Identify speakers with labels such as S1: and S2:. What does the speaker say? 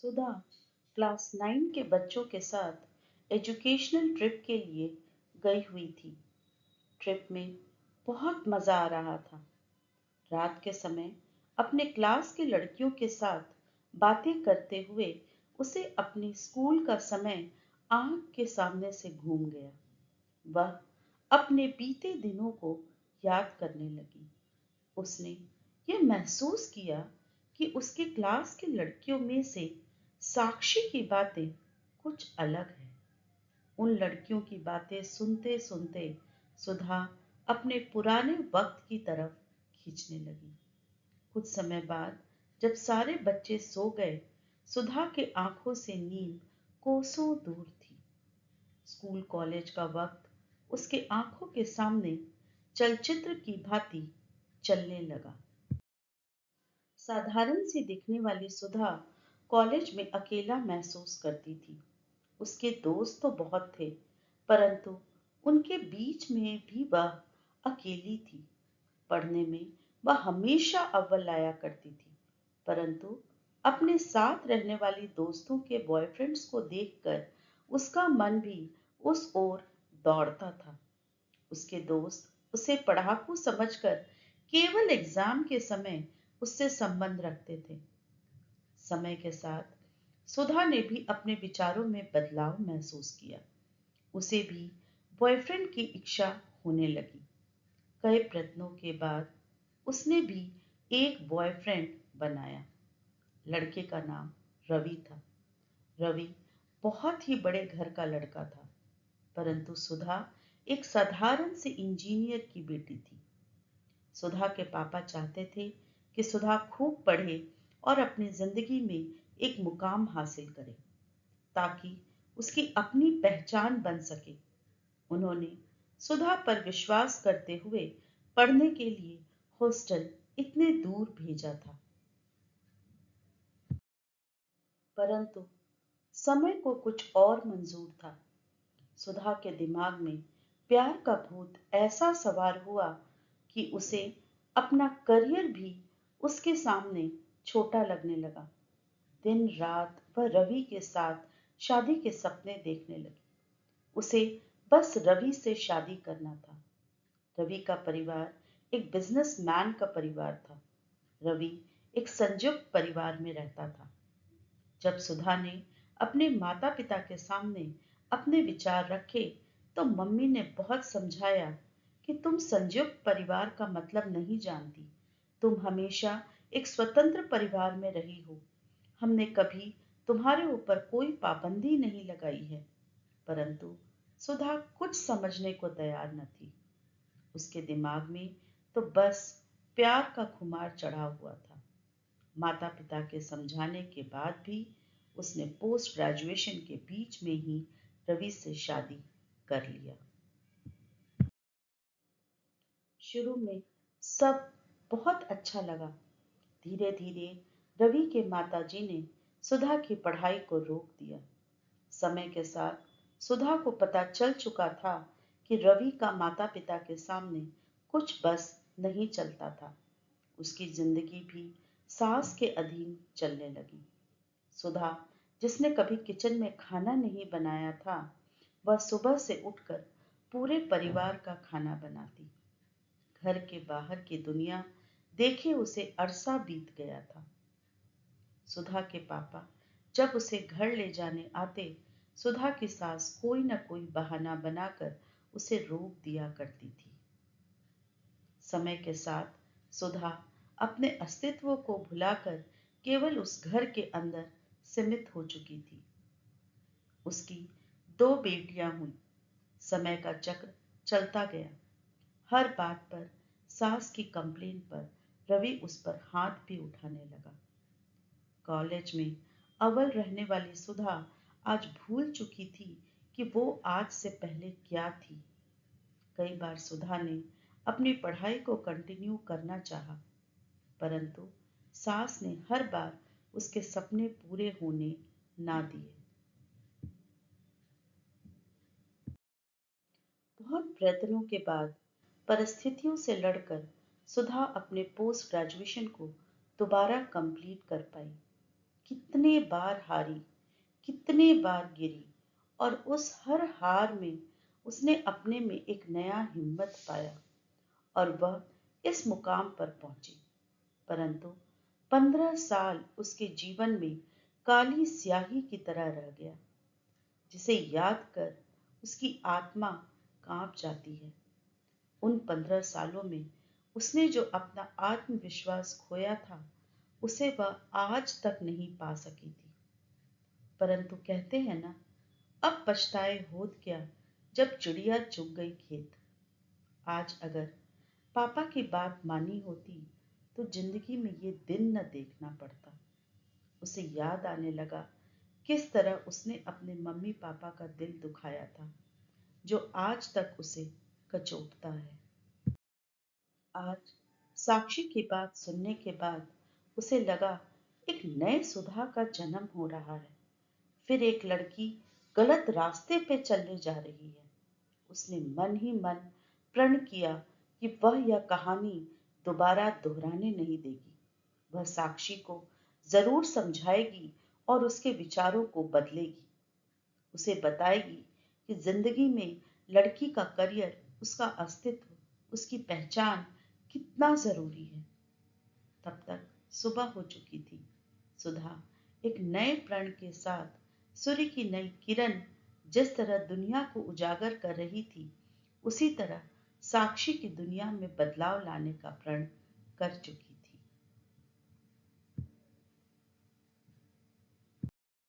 S1: सुधा class 9 के बच्चों के साथ एजुकेशनल ट्रिप के लिए गई हुई थी। ट्रिप में बहुत मजा आ रहा था। रात के समय अपने क्लास के लड़कियों के साथ बातें करते हुए उसे अपनी स्कूल का समय आंख के सामने से घूम गया। वह अपने बीते दिनों को याद करने लगी। उसने यह महसूस किया कि उसके क्लास की लड़कियों में से साक्षी की बातें कुछ अलग हैं। उन लड़कियों की बातें सुनते सुनते सुधा अपने पुराने वक्त की तरफ खींचने लगी। कुछ समय बाद जब सारे बच्चे सो गए, सुधा के आंखों से नींद कोसों दूर थी। स्कूल कॉलेज का वक्त उसके आंखों के सामने चलचित्र की भांति चलने लगा। साधारण सी दिखने वाली सुधा कॉलेज में अकेला महसूस करती थी। उसके दोस्त तो बहुत थे, परंतु उनके बीच में भी वह अकेली थी। पढ़ने में वह हमेशा अव्वल आया करती थी, परंतु अपने साथ रहने वाली दोस्तों के बॉयफ्रेंड्स को देखकर उसका मन भी उस ओर दौड़ता था। उसके दोस्त उसे पढ़ाकू समझकर केवल एग्जाम के समय उससे संबंध रखते थे। समय के साथ सुधा ने भी अपने विचारों में बदलाव महसूस किया। उसे भी बॉयफ्रेंड की इच्छा होने लगी। कई प्रयत्नों के बाद उसने भी एक बॉयफ्रेंड बनाया। लड़के का नाम रवि था। रवि बहुत ही बड़े घर का लड़का था, परंतु सुधा एक साधारण से इंजीनियर की बेटी थी। सुधा के पापा चाहते थे कि सुधा खूब पढ़े और अपनी जिंदगी में एक मुकाम हासिल करे, ताकि उसकी अपनी पहचान बन सके। उन्होंने सुधा पर विश्वास करते हुए पढ़ने के लिए हॉस्टल इतने दूर भेजा था। परंतु समय को कुछ और मंजूर था। सुधा के दिमाग में प्यार का भूत ऐसा सवार हुआ कि उसे अपना करियर भी उसके सामने छोटा लगने लगा। दिन रात वह रवि के साथ शादी के सपने देखने लगी। उसे बस रवि से शादी करना था। रवि का परिवार एक बिजनेसमैन का परिवार था। रवि एक संयुक्त परिवार में रहता था। जब सुधा ने अपने माता पिता के सामने अपने विचार रखे, तो मम्मी ने बहुत समझाया कि तुम संयुक्त परिवार का मतलब नहीं जानती। तुम हमेशा एक स्वतंत्र परिवार में रही हो। हमने कभी तुम्हारे ऊपर कोई पाबंदी नहीं लगाई है। परंतु सुधा कुछ समझने को तैयार न थी। उसके दिमाग में तो बस प्यार का खुमार चढ़ा हुआ था। माता पिता के समझाने के बाद भी उसने पोस्ट ग्रेजुएशन के बीच में ही रवि से शादी कर लिया। शुरू में सब बहुत अच्छा लगा। धीरे धीरे रवि के माताजी ने सुधा की पढ़ाई को रोक दिया। समय के साथ सुधा को पता चल चुका था कि रवि का माता पिता के सामने कुछ बस नहीं चलता था। उसकी जिंदगी भी सास के अधीन चलने लगी। सुधा, जिसने कभी किचन में खाना नहीं बनाया था, वह सुबह से उठकर पूरे परिवार का खाना बनाती। घर के बाहर की दुनिया देखे उसे अरसा बीत गया था। सुधा के पापा जब उसे घर ले जाने आते, सुधा की सास कोई न कोई बहाना बनाकर उसे रोक दिया करती थी। समय के साथ सुधा अपने अस्तित्व को भुलाकर केवल उस घर के अंदर सीमित हो चुकी थी। उसकी दो बेटियां हुई। समय का चक्र चलता गया। हर बात पर सास की कंप्लेन पर रवि उस पर हाथ भी उठाने लगा। कॉलेज में अव्वल रहने वाली सुधा आज भूल चुकी थी कि वो आज से पहले क्या थी। कई बार सुधा ने अपनी पढ़ाई को कंटिन्यू करना चाहा, परंतु सास ने हर बार उसके सपने पूरे होने ना दिए। बहुत प्रयत्नों के बाद परिस्थितियों से लड़कर सुधा अपने पोस्ट ग्रेजुएशन को दोबारा कंप्लीट कर पाई। कितने बार हारी, कितने बार गिरी, और उस हर हार में उसने अपने में एक नया हिम्मत पाया और वह इस मुकाम पर पहुंची। परंतु 15 साल उसके जीवन में काली स्याही की तरह रह गया, जिसे याद कर उसकी आत्मा कांप जाती है। उन 15 सालों में उसने जो अपना आत्मविश्वास खोया था, उसे वह आज तक नहीं पा सकी थी। परंतु कहते हैं ना, अब पछताए होत क्या, जब चिड़िया चुग गई खेत। आज अगर पापा की बात मानी होती तो जिंदगी में ये दिन न देखना पड़ता। उसे याद आने लगा किस तरह उसने अपने मम्मी पापा का दिल दुखाया था, जो आज तक उसे कचोटता है। आज साक्षी की बात सुनने के बाद उसे लगा एक नए सुधा का जन्म हो रहा है। फिर एक लड़की गलत रास्ते पे चलने जा रही है। उसने मन ही मन प्रण किया कि वह यह कहानी दोबारा दोहराने नहीं देगी। वह साक्षी को जरूर समझाएगी और उसके विचारों को बदलेगी। उसे बताएगी कि जिंदगी में लड़की का करियर, उसका अस्तित्व, उसकी पहचान कितना जरूरी है। तब तक सुबह हो चुकी थी। सुधा एक नए प्रण के साथ सूर्य की नई किरण जिस तरह दुनिया को उजागर कर रही थी, उसी तरह साक्षी की दुनिया में बदलाव लाने का प्रण कर चुकी